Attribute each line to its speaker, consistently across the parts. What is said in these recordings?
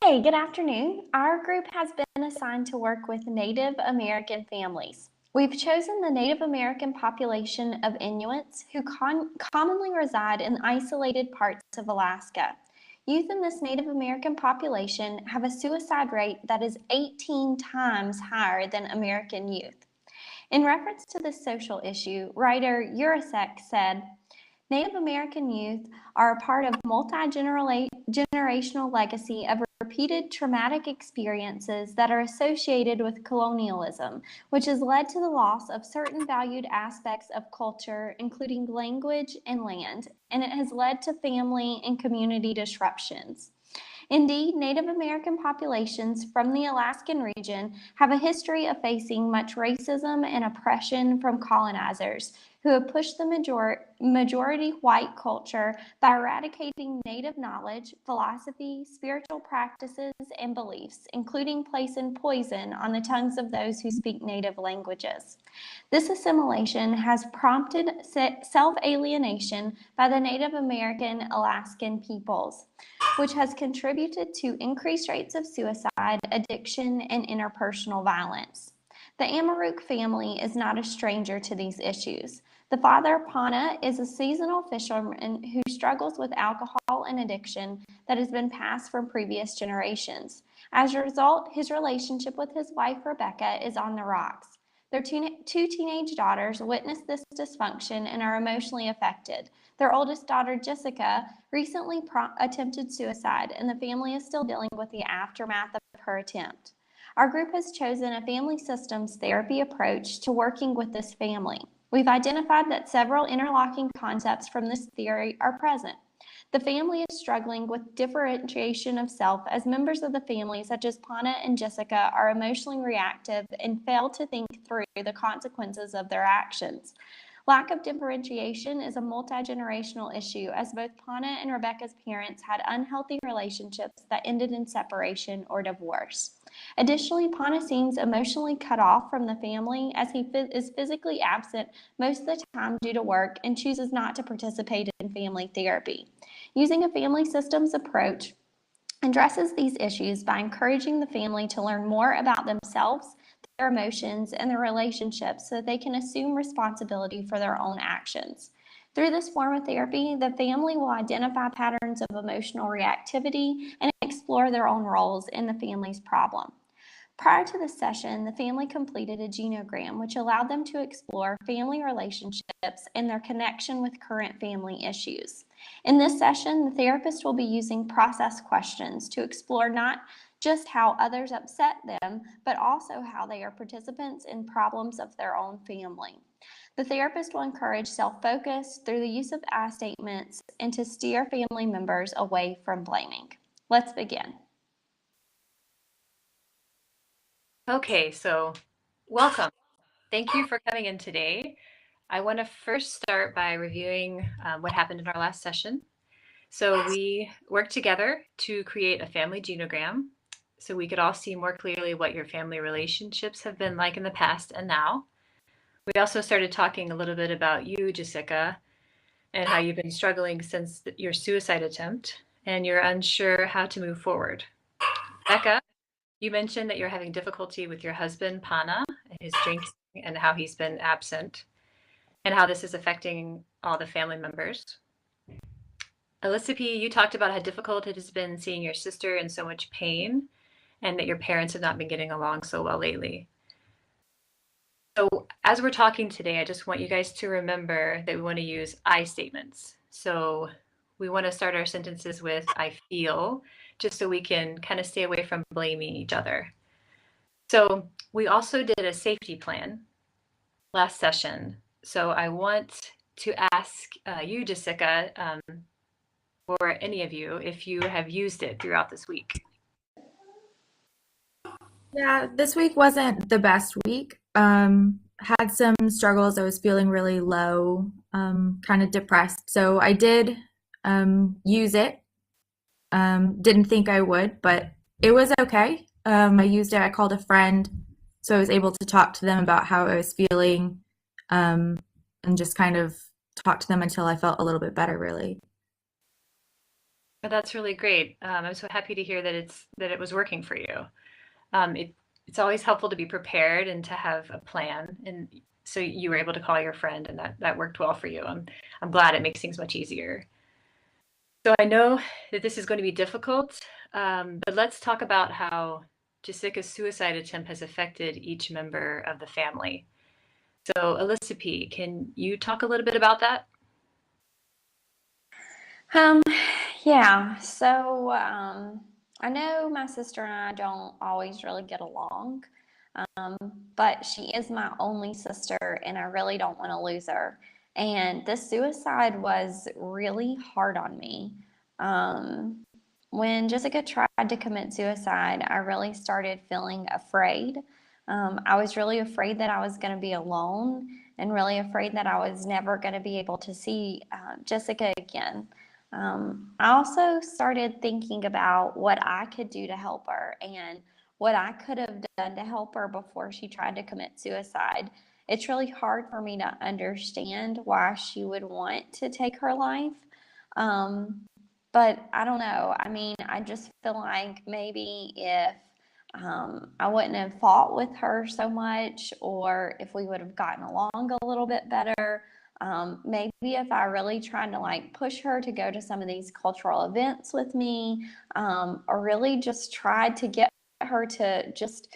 Speaker 1: Hey, good afternoon. Our group has been assigned to work with Native American families. We've chosen the Native American population of Inuits who commonly reside in isolated parts of Alaska. Youth in this Native American population have a suicide rate that is 18 times higher than American youth. In reference to this social issue, writer Urasek said, Native American youth are a part of multi-generational legacy of repeated traumatic experiences that are associated with colonialism, which has led to the loss of certain valued aspects of culture, including language and land, and it has led to family and community disruptions. Indeed, Native American populations from the Alaskan region have a history of facing much racism and oppression from colonizers who have pushed the majority white culture by eradicating Native knowledge, philosophy, spiritual practices, and beliefs, including placing poison on the tongues of those who speak Native languages. This assimilation has prompted self-alienation by the Native American Alaskan peoples, which has contributed to increased rates of suicide, addiction, and interpersonal violence. The Amaroq family is not a stranger to these issues. The father, Pana, is a seasonal fisherman who struggles with alcohol and addiction that has been passed from previous generations. As a result, his relationship with his wife, Rebecca, is on the rocks. Their two teenage daughters witness this dysfunction and are emotionally affected. Their oldest daughter, Jessica, recently attempted suicide, and the family is still dealing with the aftermath of her attempt. Our group has chosen a family systems therapy approach to working with this family. We've identified that several interlocking concepts from this theory are present. The family is struggling with differentiation of self as members of the family, such as Pana and Jessica, are emotionally reactive and fail to think through the consequences of their actions. Lack of differentiation is a multi-generational issue, as both Pana and Rebecca's parents had unhealthy relationships that ended in separation or divorce. Additionally, Pana seems emotionally cut off from the family as he is physically absent most of the time due to work and chooses not to participate in family therapy. Using a family systems approach addresses these issues by encouraging the family to learn more about themselves, their emotions, and their relationships so that they can assume responsibility for their own actions. Through this form of therapy, the family will identify patterns of emotional reactivity and explore their own roles in the family's problem. Prior to this session, the family completed a genogram, which allowed them to explore family relationships and their connection with current family issues. In this session, the therapist will be using process questions to explore not just how others upset them, but also how they are participants in problems of their own family. The therapist will encourage self-focus through the use of I statements and to steer family members away from blaming. Let's begin.
Speaker 2: Okay, so welcome. Thank you for coming in today. I want to first start by reviewing what happened in our last session. So we worked together to create a family genogram so we could all see more clearly what your family relationships have been like in the past and now. We also started talking a little bit about you, Jessica, and how you've been struggling since your suicide attempt and you're unsure how to move forward. Becca, you mentioned that you're having difficulty with your husband, Pana, and his drinking and how he's been absent, and how this is affecting all the family members. Elizabeth, you talked about how difficult it has been seeing your sister in so much pain, and that your parents have not been getting along so well lately. So as we're talking today, I just want you guys to remember that we want to use I statements. So we want to start our sentences with I feel, just so we can kind of stay away from blaming each other. So we also did a safety plan last session. So I want to ask you, Jessica, or any of you, if you have used it throughout this week.
Speaker 3: Yeah, this week wasn't the best week. Had some struggles. I was feeling really low, kind of depressed. So I did use it. Didn't think I would, but it was okay. I used it. I called a friend, so I was able to talk to them about how I was feeling, and just kind of talk to them until I felt a little bit better, really.
Speaker 2: But that's really great. I'm so happy to hear that it was working for you. It's always helpful to be prepared and to have a plan. And so you were able to call your friend, and that worked well for you. I'm glad. It makes things much easier. So I know that this is going to be difficult, but let's talk about how Jessica's suicide attempt has affected each member of the family. So Alyssa P., can you talk a little bit about that?
Speaker 1: Um, yeah, so I know my sister and I don't always really get along, um, but she is my only sister, and I really don't want to lose her. And this suicide was really hard on me. Um, when Jessica tried to commit suicide, I really started feeling afraid. I was really afraid that I was going to be alone and really afraid that I was never going to be able to see Jessica again. I also started thinking about what I could do to help her and what I could have done to help her before she tried to commit suicide. It's really hard for me to understand why she would want to take her life. Um, but I don't know. I mean, I just feel like maybe if I wouldn't have fought with her so much, or if we would have gotten along a little bit better, maybe if I really tried to like push her to go to some of these cultural events with me, or really just tried to get her to just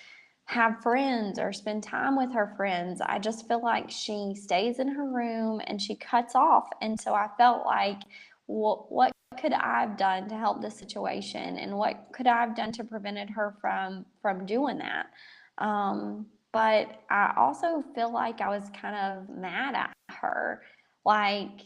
Speaker 1: have friends or spend time with her friends. I just feel like she stays in her room and she cuts off. And so I felt like, what could I have done to help the situation, and what could I have done to prevent her from doing that? But I also feel like I was kind of mad at her. Like,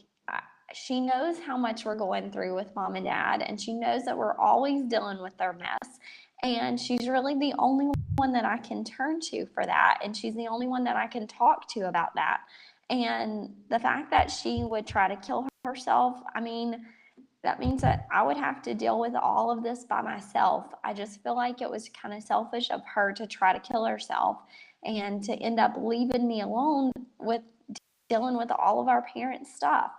Speaker 1: she knows how much we're going through with mom and dad, and she knows that we're always dealing with their mess. And she's really the only one that I can turn to for that. And she's the only one that I can talk to about that. And the fact that she would try to kill herself, I mean, that means that I would have to deal with all of this by myself. I just feel like it was kind of selfish of her to try to kill herself and to end up leaving me alone with dealing with all of our parents' stuff.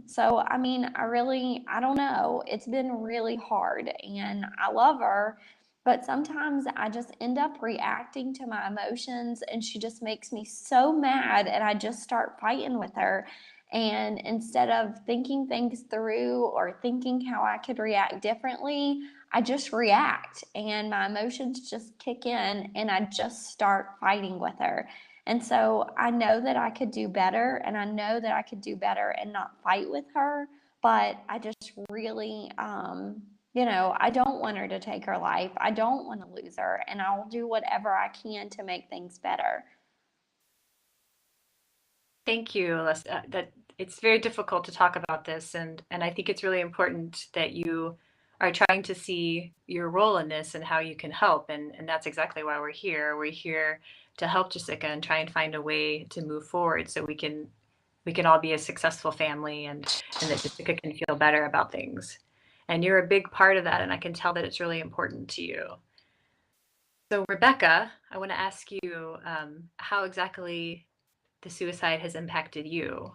Speaker 1: So, I mean, I don't know. It's been really hard, and I love her, but sometimes I just end up reacting to my emotions, and she just makes me so mad, and I just start fighting with her. And instead of thinking things through or thinking how I could react differently, I just react, and my emotions just kick in, and I just start fighting with her. And so I know that I could do better, and I know that I could do better and not fight with her, but I just really, I don't want her to take her life. I don't want to lose her, and I'll do whatever I can to make things better.
Speaker 2: Thank you, Alyssa. That it's very difficult to talk about this, and I think it's really important that you are trying to see your role in this and how you can help, and that's exactly why we're here. We're here to help Jessica and try and find a way to move forward so we can all be a successful family, and that Jessica can feel better about things. And you're a big part of that, and I can tell that it's really important to you. So Rebecca, I want to ask you how exactly the suicide has impacted you.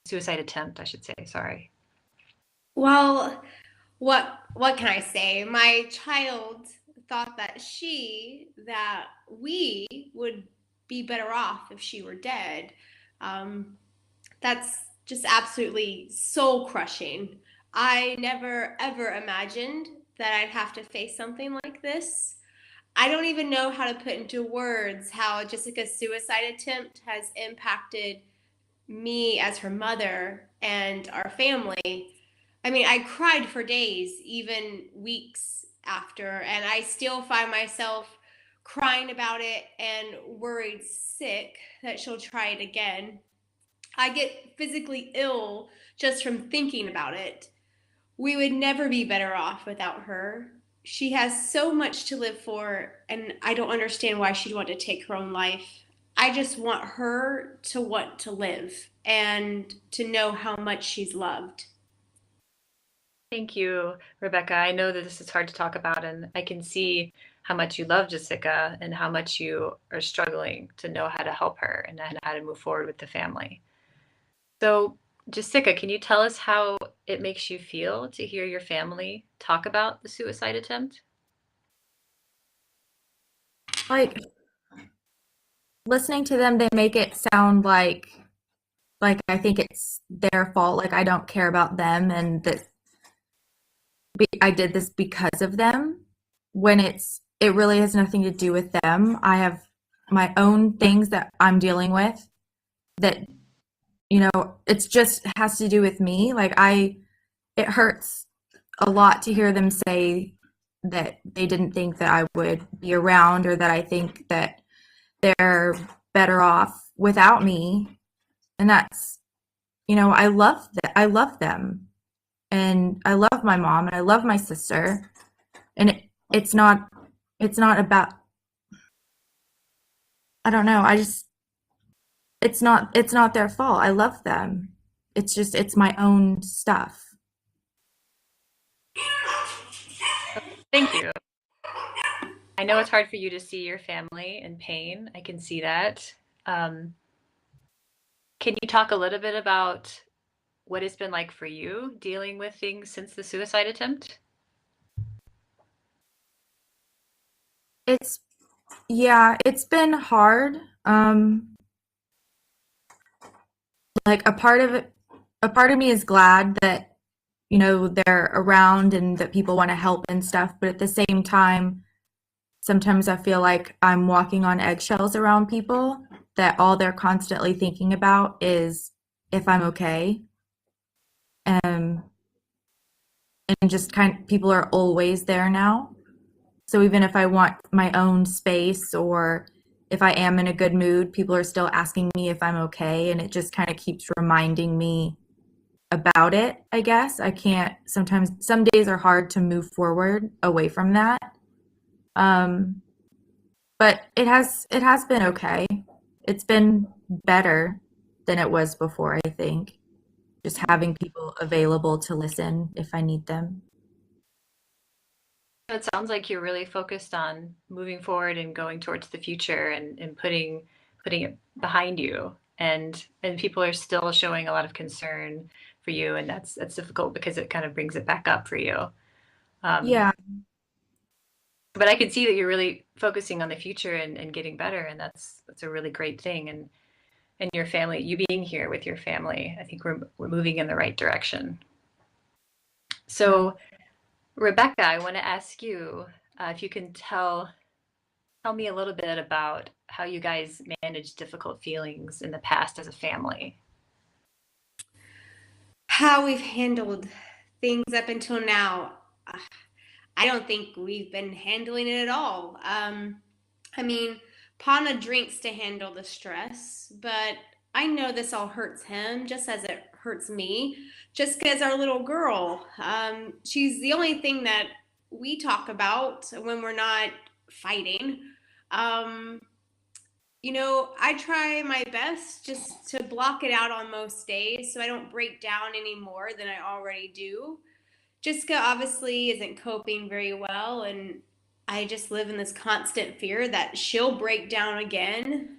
Speaker 2: Suicide attempt, I should say. Sorry.
Speaker 4: Well, what can I say? My child thought that we would be better off if she were dead. Um, that's just absolutely soul crushing. I never ever imagined that I'd have to face something like this. I don't even know how to put into words how Jessica's suicide attempt has impacted me as her mother and our family. I mean, I cried for days, even weeks after, and I still find myself crying about it and worried sick that she'll try it again. I get physically ill just from thinking about it. We would never be better off without her. She has so much to live for, and I don't understand why she'd want to take her own life. I just want her to want to live and to know how much she's loved.
Speaker 2: Thank you, Rebecca. I know that this is hard to talk about, and I can see how much you love Jessica and how much you are struggling to know how to help her and how to move forward with the family. So, Jessica, can you tell us how it makes you feel to hear your family talk about the suicide attempt?
Speaker 3: Like listening to them, they make it sound like I think it's their fault, like I don't care about them and that I did this because of them when it really has nothing to do with them. I have my own things that I'm dealing with that it's just has to do with me. It hurts a lot to hear them say that they didn't think that I would be around or that I think that they're better off without me. And that's, I love that. I love them. And I love my mom and I love my sister. And it's not about, I don't know. It's not their fault. I love them. It's my own stuff.
Speaker 2: Thank you. I know it's hard for you to see your family in pain. I can see that. Can you talk a little bit about what it's been like for you dealing with things since the suicide attempt?
Speaker 3: It's been hard. Like a part of me is glad that, they're around and that people want to help and stuff. But at the same time, sometimes I feel like I'm walking on eggshells around people that all they're constantly thinking about is if I'm okay. Um, and just people are always there now. So even if I want my own space or if I am in a good mood, people are still asking me if I'm okay. And it just kind of keeps reminding me about it, I guess. I can't, sometimes, some days are hard to move forward away from that. Um, but it has been okay. It's been better than it was before, I think. Just having people available to listen if I need them.
Speaker 2: It sounds like you're really focused on moving forward and going towards the future and putting it behind you. And people are still showing a lot of concern for you, and that's difficult because it kind of brings it back up for you. Um,
Speaker 3: Yeah.
Speaker 2: but I can see that you're really focusing on the future and getting better, and that's a really great thing. And your family, you being here with your family, I think we're moving in the right direction. So, Rebecca, I want to ask you if you can tell me a little bit about how you guys managed difficult feelings in the past as a family.
Speaker 4: How we've handled things up until now, I don't think we've been handling it at all. I mean, Pana drinks to handle the stress, but I know this all hurts him just as it hurts me. Just because our little girl, she's the only thing that we talk about when we're not fighting. Um, I try my best just to block it out on most days so I don't break down any more than I already do. Jessica obviously isn't coping very well, and I just live in this constant fear that she'll break down again.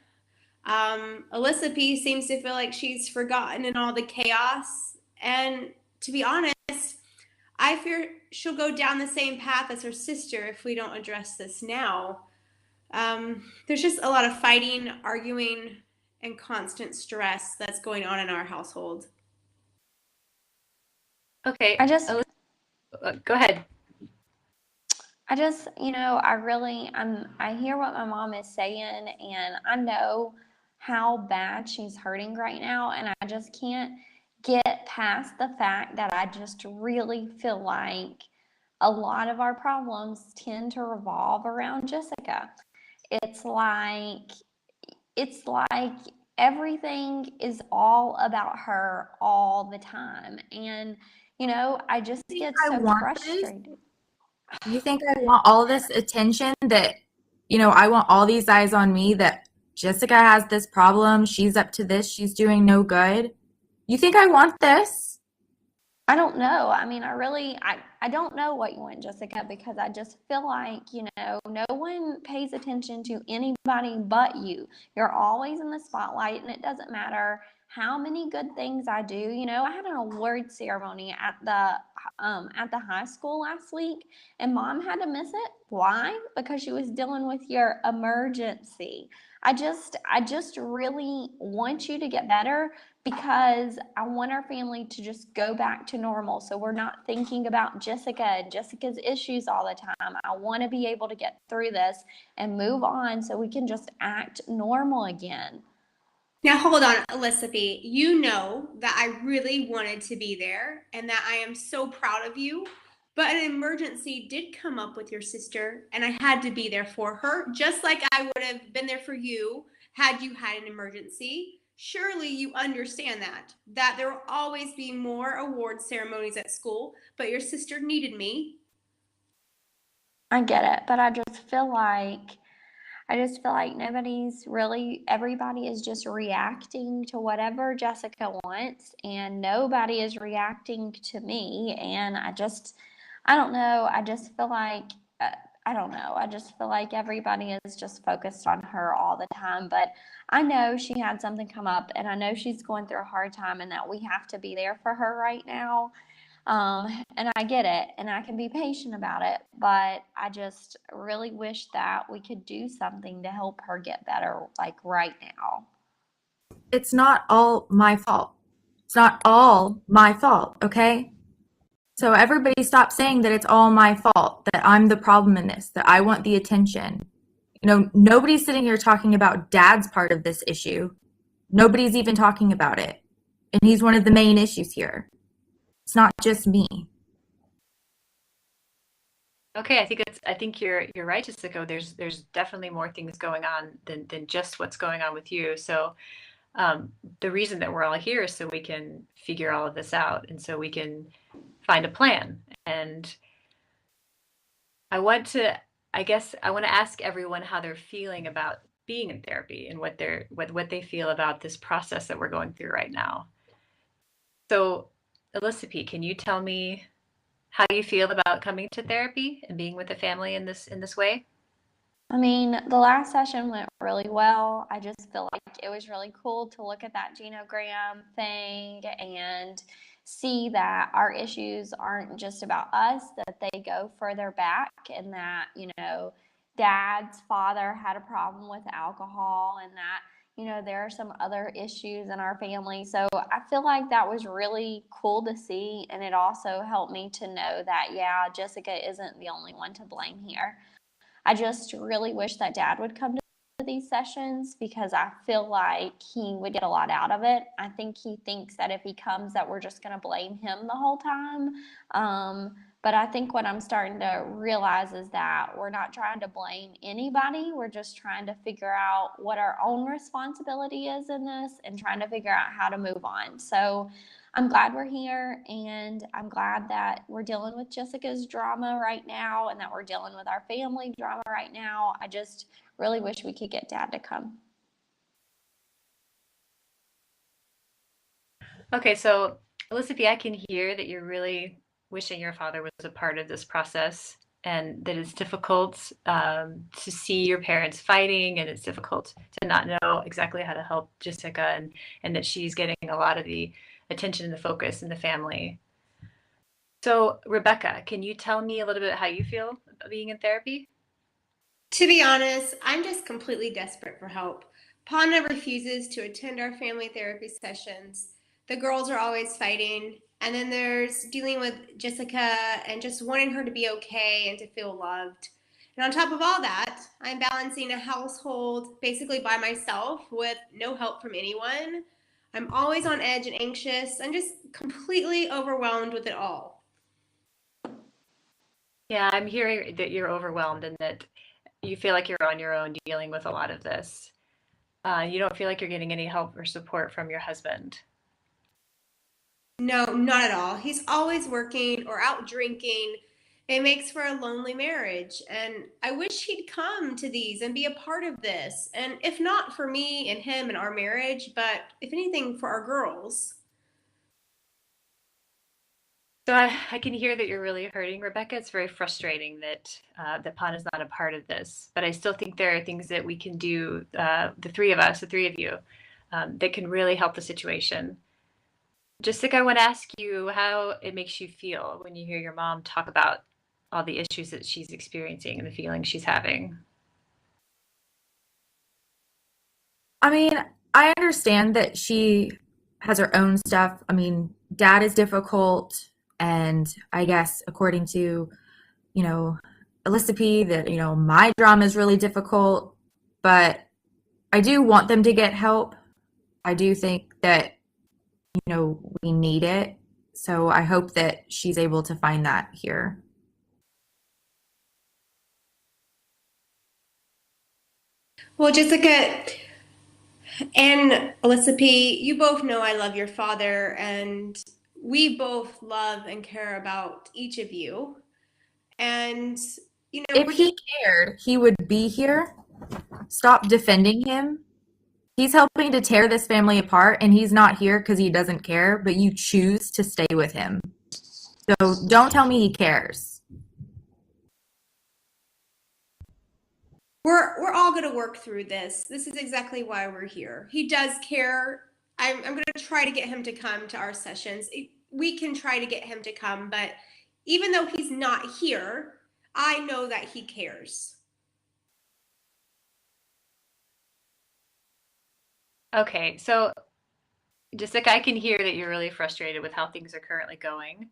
Speaker 4: Alyssa P seems to feel like she's forgotten in all the chaos, and to be honest, I fear she'll go down the same path as her sister if we don't address this now. There's just a lot of fighting, arguing, and constant stress that's going on in our household.
Speaker 2: Okay,
Speaker 1: I just
Speaker 2: go ahead.
Speaker 1: I just, I hear what my mom is saying, and I know how bad she's hurting right now, and I just can't get past the fact that I just really feel like a lot of our problems tend to revolve around Jessica. It's like it's like everything is all about her all the time, and I just
Speaker 3: You think
Speaker 1: get
Speaker 3: I
Speaker 1: so
Speaker 3: want this?
Speaker 1: frustrated.
Speaker 3: You think I want all this attention that, I want all these eyes on me that Jessica has this problem, she's up to this, she's doing no good. You think I want this?
Speaker 1: I don't know. I mean, I don't know what you want, Jessica, because I just feel like, no one pays attention to anybody but you. You're always in the spotlight, and it doesn't matter how many good things I do. You know, I had an award ceremony at the high school last week, and mom had to miss it. Why? Because she was dealing with your emergency. I just really want you to get better because I want our family to just go back to normal. So we're not thinking about Jessica and Jessica's issues all the time. I want to be able to get through this and move on so we can just act normal again.
Speaker 4: Now, hold on, Elizabeth. You know that I really wanted to be there and that I am so proud of you. But an emergency did come up with your sister, and I had to be there for her, just like I would have been there for you had you had an emergency. Surely you understand that there will always be more award ceremonies at school, but your sister needed me.
Speaker 1: I get it, but I just feel like everybody is just reacting to whatever Jessica wants, and nobody is reacting to me. And I don't know. Uh, I don't know. I just feel like everybody is just focused on her all the time. But I know she had something come up, and I know she's going through a hard time, and that we have to be there for her right now. And I get it, and I can be patient about it, but I just really wish that we could do something to help her get better, like right now.
Speaker 3: It's not all my fault. It's not all my fault, okay? So everybody stop saying that it's all my fault, that I'm the problem in this, that I want the attention. You know, nobody's sitting here talking about dad's part of this issue. Nobody's even talking about it. And he's one of the main issues here. It's not just me.
Speaker 2: Okay, I think you're right, Jessica. There's definitely more things going on than just what's going on with you. So the reason that we're all here is so we can figure all of this out and so we can find a plan. And I want to, I guess I want to ask everyone how they're feeling about being in therapy and what they feel about this process that we're going through right now. So, Elizabeth, can you tell me how you feel about coming to therapy and being with a family in this way?
Speaker 1: I mean, the last session went really well. I just feel like it was really cool to look at that genogram thing and see that our issues aren't just about us, that they go further back, and that, dad's father had a problem with alcohol, and that, there are some other issues in our family. So I feel like that was really cool to see. And it also helped me to know that, yeah, Jessica isn't the only one to blame here. I just really wish that dad would come to these sessions because I feel like he would get a lot out of it. I think he thinks that if he comes that we're just going to blame him the whole time. But I think what I'm starting to realize is that we're not trying to blame anybody. We're just trying to figure out what our own responsibility is in this and trying to figure out how to move on. So I'm glad we're here, and I'm glad that we're dealing with Jessica's drama right now and that we're dealing with our family drama right now. I just really wish we could get dad to come.
Speaker 2: Okay, so Elizabeth, I can hear that you're really wishing your father was a part of this process and that it's difficult to see your parents fighting, and it's difficult to not know exactly how to help Jessica, and that she's getting a lot of the attention and the focus in the family. So, Rebecca, can you tell me a little bit how you feel about being in therapy?
Speaker 4: To be honest, I'm just completely desperate for help. Panda refuses to attend our family therapy sessions. The girls are always fighting. And then there's dealing with Jessica and just wanting her to be okay and to feel loved. And on top of all that, I'm balancing a household basically by myself with no help from anyone. I'm always on edge and anxious. I'm just completely overwhelmed with it all.
Speaker 2: Yeah, I'm hearing that you're overwhelmed and that you feel like you're on your own dealing with a lot of this. You don't feel like you're getting any help or support from your husband.
Speaker 4: No, not at all. He's always working or out drinking. It makes for a lonely marriage. And I wish he'd come to these and be a part of this. And if not for me and him and our marriage, but if anything, for our girls.
Speaker 2: So I can hear that you're really hurting, Rebecca. It's very frustrating that that Pon is not a part of this, but I still think there are things that we can do. The three of us, the three of you, that can really help the situation. Jessica, I want to ask you how it makes you feel when you hear your mom talk about all the issues that she's experiencing and the feelings she's having.
Speaker 3: I mean, I understand that she has her own stuff. I mean, dad is difficult, and I guess according to, you know, Alyssa P, that, my drama is really difficult, but I do want them to get help. I do think that, we need it. So I hope that she's able to find that here.
Speaker 4: Well, Jessica and Alyssa P, you both know I love your father, and we both love and care about each of you. And,
Speaker 3: If
Speaker 4: we're
Speaker 3: he cared, he would be here. Stop defending him. He's helping to tear this family apart, and he's not here because he doesn't care, but you choose to stay with him. So don't tell me he cares.
Speaker 4: we're all going to work through this. This is exactly why we're here. He does care. I'm going to try to get him to come to our sessions. We can try to get him to come, but even though he's not here, I know that he cares.
Speaker 2: Okay, so Jessica, I can hear that you're really frustrated with how things are currently going.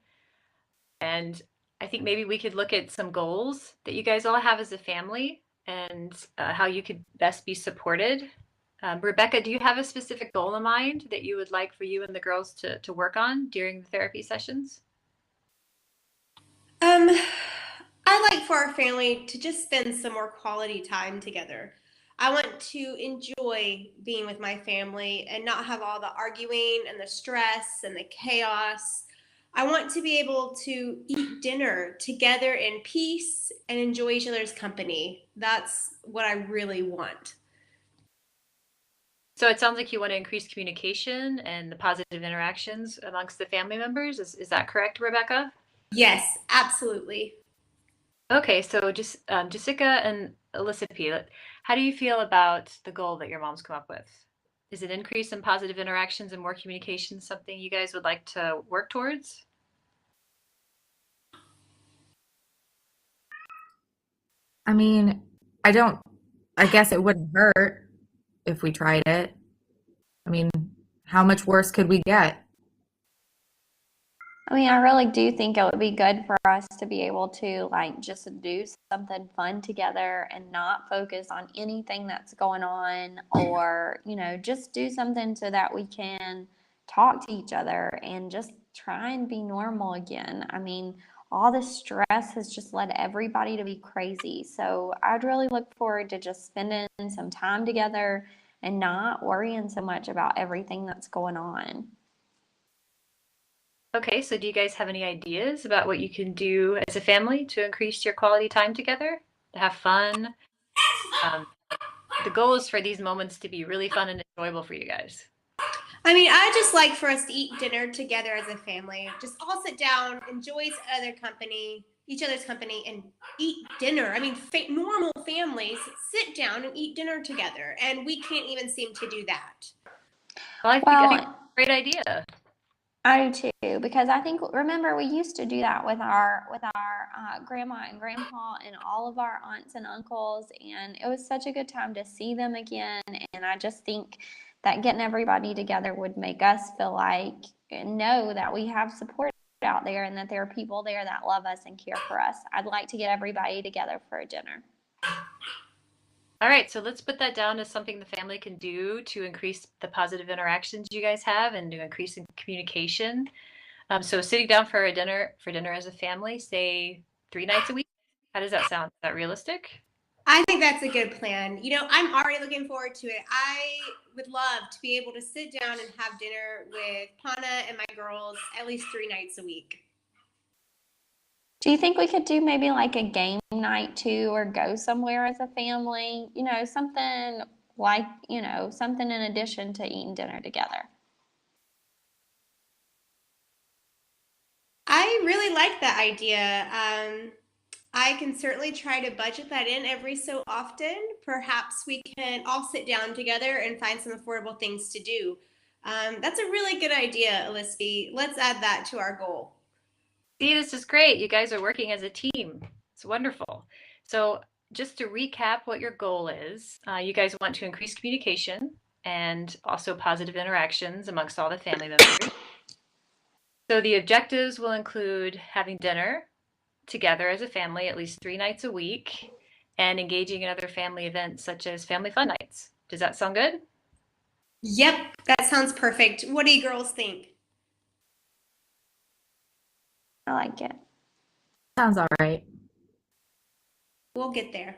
Speaker 2: And I think maybe we could look at some goals that you guys all have as a family and how you could best be supported. Rebecca, do you have a specific goal in mind that you would like for you and the girls to work on during the therapy sessions?
Speaker 4: I like for our family to just spend some more quality time together. I want to enjoy being with my family and not have all the arguing and the stress and the chaos. I want to be able to eat dinner together in peace and enjoy each other's company. That's what I really want.
Speaker 2: So it sounds like you want to increase communication and the positive interactions amongst the family members. Is that correct, Rebecca?
Speaker 4: Yes, absolutely.
Speaker 2: Okay, so just Jessica and Alyssa P, how do you feel about the goal that your mom's come up with? Is it increase in positive interactions and more communication something you guys would like to work towards?
Speaker 3: I mean, I guess it wouldn't hurt if we tried it. I mean, how much worse could we get?
Speaker 1: I mean, I really do think it would be good for us to be able to like just do something fun together and not focus on anything that's going on, or, just do something so that we can talk to each other and just try and be normal again. I mean, all the stress has just led everybody to be crazy. So I'd really look forward to just spending some time together and not worrying so much about everything that's going on.
Speaker 2: Okay, so do you guys have any ideas about what you can do as a family to increase your quality time together, to have fun? Um, the goal is for these moments to be really fun and enjoyable for you guys.
Speaker 4: I mean, I just like for us to eat dinner together as a family. Just all sit down, enjoy each other's company, and eat dinner. I mean, normal families sit down and eat dinner together, and we can't even seem to do that.
Speaker 2: Well, I think
Speaker 1: Well,
Speaker 2: great idea.
Speaker 1: I do too, because I think remember we used to do that with our grandma and grandpa and all of our aunts and uncles, and it was such a good time to see them again. And I just think that getting everybody together would make us feel like and know that we have support out there and that there are people there that love us and care for us. I'd like to get everybody together for a dinner.
Speaker 2: All right, so let's put that down as something the family can do to increase the positive interactions you guys have and to increase in communication. So sitting down for dinner as a family, say 3 nights a week. How does that sound? Is that realistic?
Speaker 4: I think that's a good plan. I'm already looking forward to it. I would love to be able to sit down and have dinner with Pana and my girls at least 3 nights a week.
Speaker 1: Do you think we could do maybe like a game night too, or go somewhere as a family? Something like, something in addition to eating dinner together.
Speaker 4: I really like that idea. I can certainly try to budget that in every so often. Perhaps we can all sit down together and find some affordable things to do. That's a really good idea, Elizabeth. Let's add that to our goal.
Speaker 2: See, this is great. You guys are working as a team. It's wonderful. So just to recap what your goal is, you guys want to increase communication and also positive interactions amongst all the family members. So the objectives will include having dinner together as a family at least 3 nights a week and engaging in other family events such as family fun nights. Does that sound good?
Speaker 4: Yep, that sounds perfect. What do you girls think?
Speaker 1: I like it.
Speaker 3: Sounds all right.
Speaker 4: We'll get there.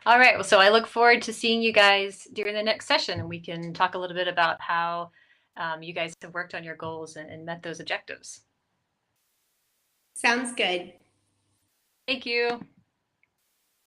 Speaker 2: All right. Well, so I look forward to seeing you guys during the next session, and we can talk a little bit about how you guys have worked on your goals and met those objectives.
Speaker 4: Sounds good.
Speaker 2: Thank you.